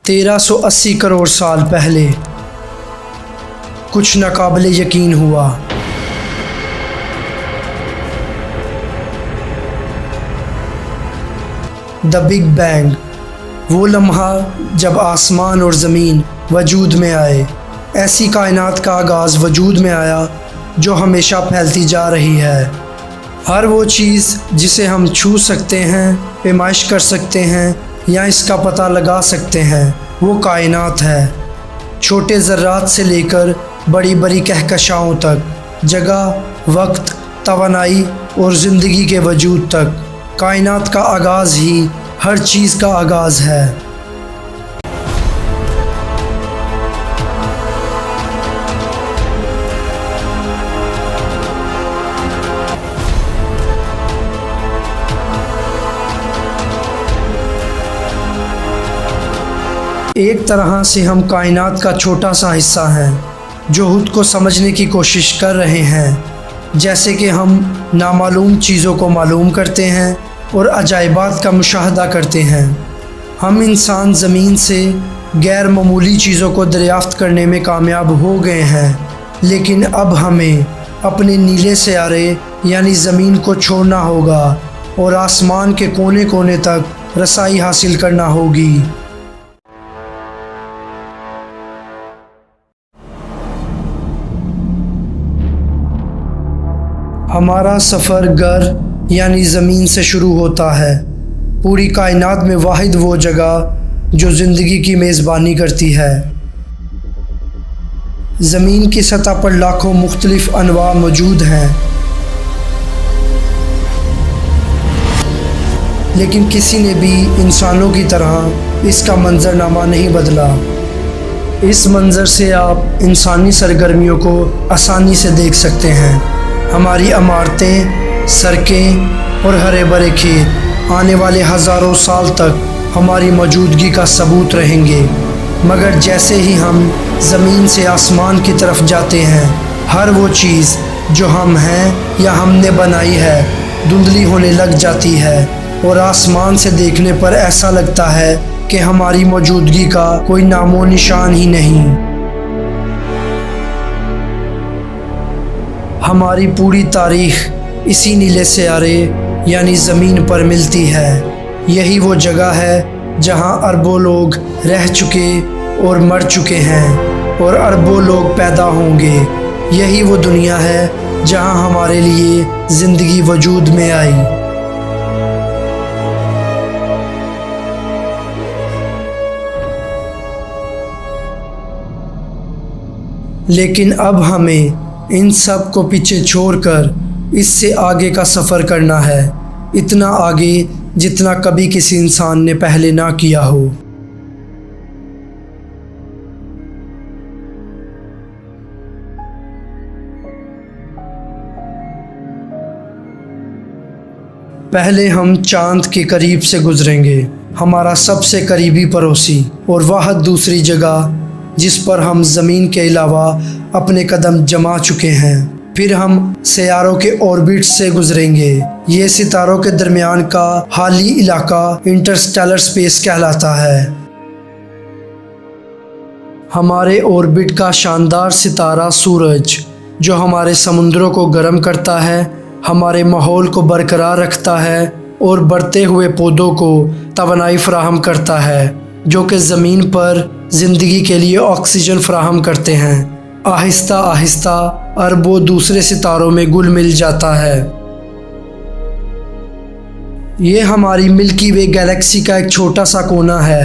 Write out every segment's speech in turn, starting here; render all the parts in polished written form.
1380 करोड़ साल पहले कुछ नाकाबिले यकीन हुआ। द बिग बैंग, वो लम्हा जब आसमान और ज़मीन वजूद में आए। ऐसी कायनात का आगाज़ वजूद में आया जो हमेशा फैलती जा रही है। हर वो चीज़ जिसे हम छू सकते हैं, पेमाइश कर सकते हैं या इसका पता लगा सकते हैं, वो कायनात है। छोटे ज़र्रात से लेकर बड़ी बड़ी कहकशाओं तक, जगह, वक्त, तवानाई और ज़िंदगी के वजूद तक, कायनात का आगाज़ ही हर चीज़ का आगाज़ है। एक तरह से हम कायनात का छोटा सा हिस्सा हैं जो खुद को समझने की कोशिश कर रहे हैं। जैसे कि हम नामालूम चीज़ों को मालूम करते हैं और अजायबात का मुशाहदा करते हैं। हम इंसान ज़मीन से गैर मामूली चीज़ों को दरियाफ़्त करने में कामयाब हो गए हैं, लेकिन अब हमें अपने नीले सियारे यानी ज़मीन को छोड़ना होगा और आसमान के कोने कोने तक रसाई हासिल करना होगी। हमारा सफ़र घर यानी ज़मीन से शुरू होता है। पूरी कायनात में वाहिद वो जगह जो ज़िंदगी की मेज़बानी करती है। ज़मीन की सतह पर लाखों मुख्तलिफ़ अनवा मौजूद हैं, लेकिन किसी ने भी इंसानों की तरह इसका मंजरनामा नहीं बदला। इस मंज़र से आप इंसानी सरगर्मियों को आसानी से देख सकते हैं। हमारी इमारतें, सड़कें और हरे भरे खेत आने वाले हज़ारों साल तक हमारी मौजूदगी का सबूत रहेंगे। मगर जैसे ही हम ज़मीन से आसमान की तरफ जाते हैं, हर वो चीज़ जो हम हैं या हमने बनाई है धुंधली होने लग जाती है और आसमान से देखने पर ऐसा लगता है कि हमारी मौजूदगी का कोई नामो निशान ही नहीं। हमारी पूरी तारीख़ इसी नीले सियारे यानी ज़मीन पर मिलती है। यही वो जगह है जहां अरबों लोग रह चुके और मर चुके हैं और अरबों लोग पैदा होंगे। यही वो दुनिया है जहां हमारे लिए ज़िंदगी वजूद में आई। लेकिन अब हमें इन सब को पीछे छोड़कर इससे आगे का सफ़र करना है, इतना आगे जितना कभी किसी इंसान ने पहले ना किया हो। पहले हम चांद के करीब से गुजरेंगे, हमारा सबसे करीबी पड़ोसी और वह दूसरी जगह जिस पर हम ज़मीन के अलावा अपने कदम जमा चुके हैं। फिर हम सितारों के ऑर्बिट से गुजरेंगे। ये सितारों के दरमियान का हाली इलाका इंटरस्टेलर स्पेस कहलाता है। हमारे ऑर्बिट का शानदार सितारा सूरज, जो हमारे समुद्रों को गर्म करता है, हमारे माहौल को बरकरार रखता है और बढ़ते हुए पौधों को तवानाई फराहम करता है, जो कि ज़मीन पर ज़िंदगी के लिए ऑक्सीजन फराहम करते हैं। आहिस्ता आहिस्ता अरबों दूसरे सितारों में घुल मिल जाता है। ये हमारी मिल्की वे गैलेक्सी का एक छोटा सा कोना है।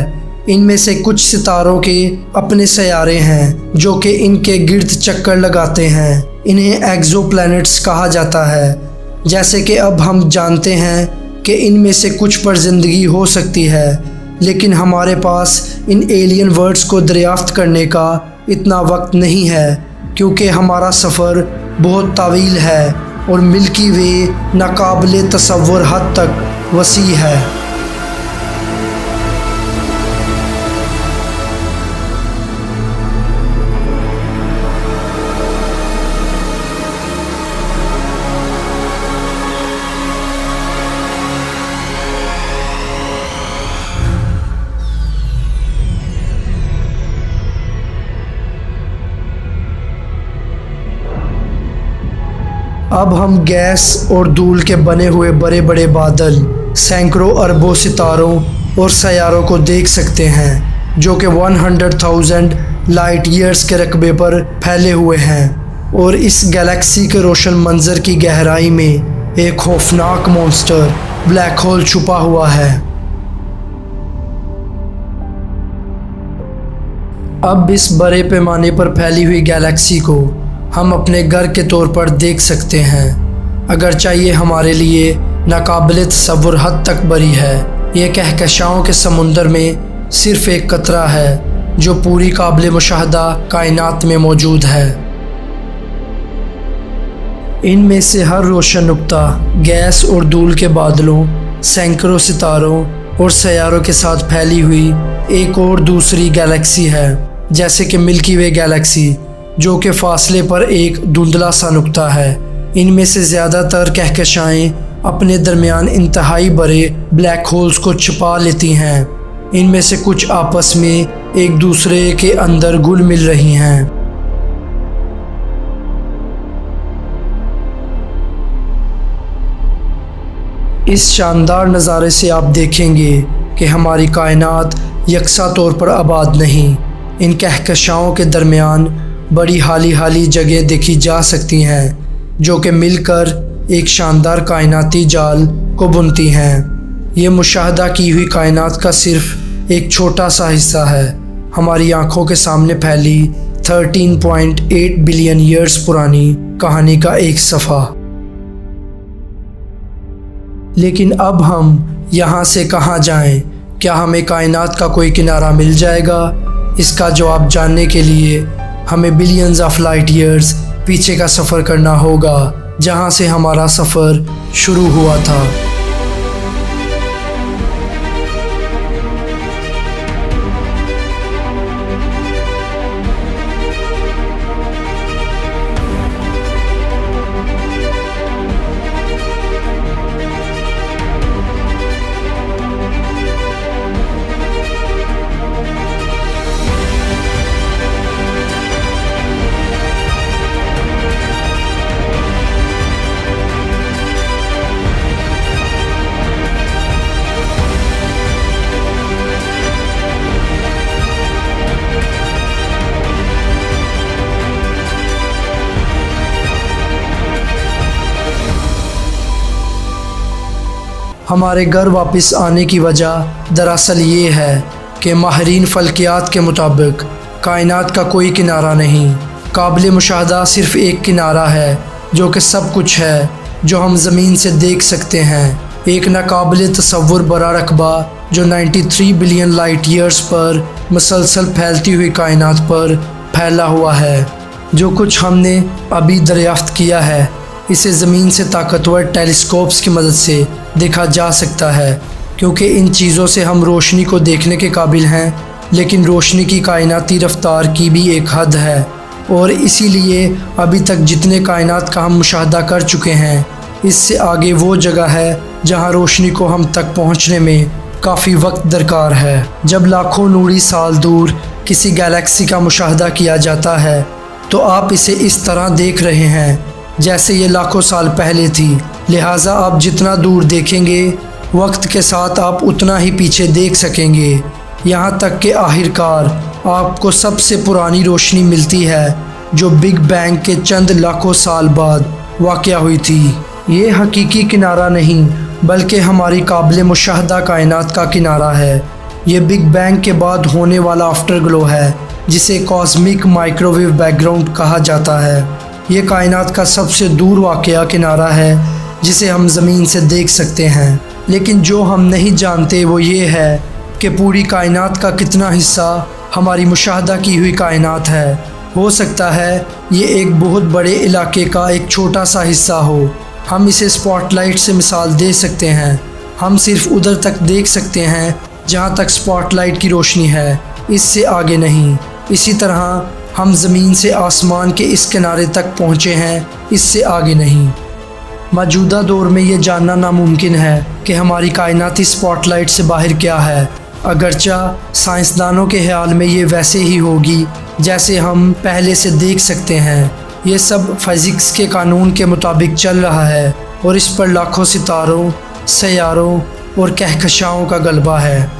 इनमें से कुछ सितारों के अपने सैयारे हैं जो कि इनके गिर्द चक्कर लगाते हैं। इन्हें एक्सोप्लैनेट्स कहा जाता है। जैसे कि अब हम जानते हैं कि इनमें से कुछ पर ज़िंदगी हो सकती है, लेकिन हमारे पास इन एलियन वर्ड्स को दरियाफ्त करने का इतना वक्त नहीं है, क्योंकि हमारा सफ़र बहुत तवील है और मिल्की वे नाकाबिले तसव्वुर हद तक वसी है। अब हम गैस और धूल के बने हुए बड़े बड़े बादल, सैकड़ों अरबों सितारों और सैयारों को देख सकते हैं जो कि 100,000 लाइट ईयर्स के रकबे पर फैले हुए हैं। और इस गैलेक्सी के रोशन मंजर की गहराई में एक खौफनाक मॉन्स्टर ब्लैक होल छुपा हुआ है। अब इस बड़े पैमाने पर फैली हुई गैलेक्सी को हम अपने घर के तौर पर देख सकते हैं। अगर चाहिए हमारे लिए नाकाबिले तसव्वुर हद तक बड़ी है। ये कहकशाओं के समुंदर में सिर्फ एक कतरा है जो पूरी काबिल मुशाहदा कायनात में मौजूद है। इनमें से हर रोशन नुक्ता गैस और धूल के बादलों, सैकड़ों सितारों और सैयारों के साथ फैली हुई एक और दूसरी गैलेक्सी है, जैसे कि मिल्की वे गैलेक्सी जो कि फासले पर एक धुंधला सा नुक्ता है। इनमें से ज़्यादातर कहकशाएँ अपने दरमियान इंतहाई बड़े ब्लैक होल्स को छिपा लेती हैं। इनमें से कुछ आपस में एक दूसरे के अंदर घुल मिल रही हैं। इस शानदार नज़ारे से आप देखेंगे कि हमारी कायनात यकसा तौर पर आबाद नहीं। इन कहकशाओं के दरमियान बड़ी हाली जगह देखी जा सकती हैं जो कि मिलकर एक शानदार कायनाती जाल को बुनती हैं। ये मुशाहदा की हुई कायनात का सिर्फ एक छोटा सा हिस्सा है, हमारी आंखों के सामने फैली 13.8 बिलियन ईयर्स पुरानी कहानी का एक सफ़ा। लेकिन अब हम यहाँ से कहाँ जाएं? क्या हमें कायनात का कोई किनारा मिल जाएगा? इसका जवाब जानने के लिए हमें बिलियंस ऑफ लाइट ईयर्स पीछे का सफ़र करना होगा, जहाँ से हमारा सफ़र शुरू हुआ था। हमारे घर वापस आने की वजह दरअसल ये है कि माहिरीन फल्कियात के मुताबिक कायनात का कोई किनारा नहीं, काबिल मुशाहदा सिर्फ एक किनारा है जो कि सब कुछ है जो हम ज़मीन से देख सकते हैं। एक नाकाबिल तसव्वुर बड़ा रकबा जो 93 बिलियन लाइट ईयर्स पर मुसलसल फैलती हुई कायनात पर फैला हुआ है। जो कुछ हमने अभी दरियाफ्त किया है इसे ज़मीन से ताकतवर टेलीस्कोप्स की मदद से देखा जा सकता है, क्योंकि इन चीज़ों से हम रोशनी को देखने के काबिल हैं। लेकिन रोशनी की कायनाती रफ्तार की भी एक हद है और इसीलिए अभी तक जितने कायनात का हम मुशाहदा कर चुके हैं इससे आगे वो जगह है जहां रोशनी को हम तक पहुंचने में काफ़ी वक्त दरकार है। जब लाखों नूरी साल दूर किसी गैलेक्सी का मुशाहदा किया जाता है तो आप इसे इस तरह देख रहे हैं जैसे ये लाखों साल पहले थी। लिहाजा आप जितना दूर देखेंगे वक्त के साथ आप उतना ही पीछे देख सकेंगे, यहाँ तक कि आखिरकार आपको सबसे पुरानी रोशनी मिलती है जो बिग बैंग के चंद लाखों साल बाद वाक़या हुई थी। ये हकीकी किनारा नहीं बल्कि हमारी काबिल मुशाहदा कायनात का किनारा है। ये बिग बैंग के बाद होने वाला आफ्टर ग्लो है जिसे कॉस्मिक माइक्रोवेव बैकग्राउंड कहा जाता है। ये कायनात का सबसे दूर वाक़या किनारा है जिसे हम ज़मीन से देख सकते हैं। लेकिन जो हम नहीं जानते वो ये है कि पूरी कायनात का कितना हिस्सा हमारी मुशाहदा की हुई कायनात है। हो सकता है ये एक बहुत बड़े इलाके का एक छोटा सा हिस्सा हो। हम इसे स्पॉटलाइट से मिसाल दे सकते हैं। हम सिर्फ उधर तक देख सकते हैं जहाँ तक स्पॉटलाइट की रोशनी है, इससे आगे नहीं। इसी तरह हम ज़मीन से आसमान के इस किनारे तक पहुँचे हैं, इससे आगे नहीं। मौजूदा दौर में ये जानना नामुमकिन है कि हमारी कायनाती स्पॉटलाइट से बाहर क्या है, अगरचा साइंसदानों के ख्याल में ये वैसे ही होगी जैसे हम पहले से देख सकते हैं। ये सब फिज़िक्स के कानून के मुताबिक चल रहा है और इस पर लाखों सितारों, सैयारों और कहकशाओं का गलबा है।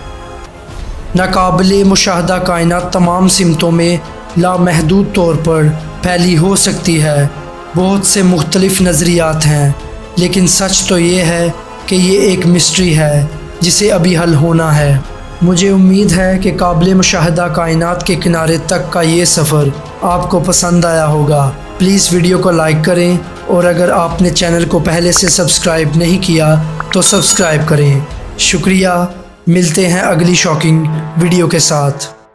नाकाबिले मुशाहदा कायनात तमाम सिमतों में लामहदूद तौर पर फैली हो सकती है। बहुत से मुख्तलिफ नज़रियात हैं, लेकिन सच तो ये है कि ये एक मिस्ट्री है जिसे अभी हल होना है। मुझे उम्मीद है कि काबिल मुशाहदा कायनात के किनारे तक का ये सफ़र आपको पसंद आया होगा। प्लीज़ वीडियो को लाइक करें और अगर आपने चैनल को पहले से सब्सक्राइब नहीं किया तो सब्सक्राइब करें। शुक्रिया। मिलते हैं अगली शॉकिंग वीडियो के साथ।